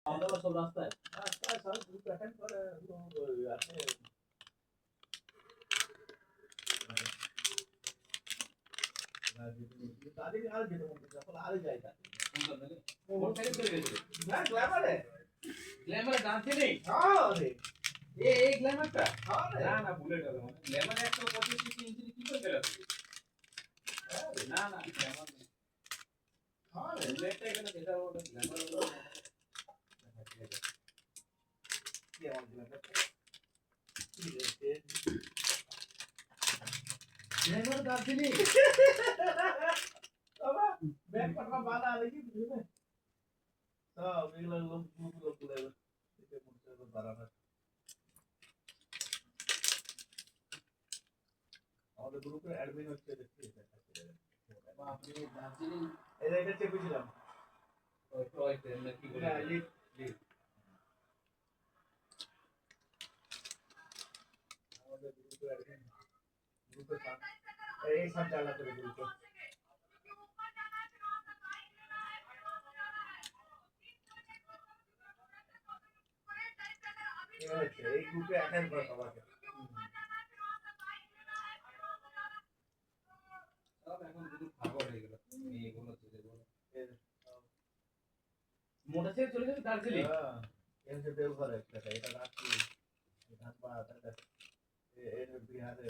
খাওয়া-দাওয়া সব রাস্তায়? রাস্তায় সব গ্রুপ অ্যাটেন্ড করে আছে তাদের আর যেতে মন করছে এখন আরই যাই তাদের মোটরসাইকেল করে গেছিল? না গ্ল্যামারে গ্ল্যামারে ডান্সে নেই? হ্যাঁ রে এই গ্ল্যামারটা? হ্যাঁ রে না বুলেট হবে মানে গ্ল্যামার 125 সিসি ইঞ্জিন কি করে বেরোবে? না গ্ল্যামার নেই। হ্যাঁ রে বুলেটটা এখানে যেটা ওটা গ্ল্যামার হলো কি আমার গ্ল্যামার গ্ল্যামার দার্জিলিং বাবা ব্যাগ পাঠা বাঁধা দেখি বুঝলে সব এগুলো লোকগুলো তুলে দেখে মনে হচ্ছে দাঁড়ানো আমাদের গ্রুপে অ্যাডমিন হচ্ছে দেখছি আপনি দার্জিলিং এটা চেপেছিলাম টয় ট্রেন না কি বলে লিড আমাদের গ্রুপে অ্যাডমিন গ্রুপে এই সব চালা করে গ্রুপে এই গ্রুপে অ্যাটেন্ড করে সবাইকে সব এখন শুধু ভাগর হয়ে গেল মেয়েগুলো ছেলেগুলো মোটরসাইকেল চলে গেছে দার্জিলিং এর যে দেওঘর একটা এটা রাখছি ধানবাদ এর বিহারে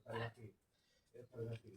সারাকি এর সারাকি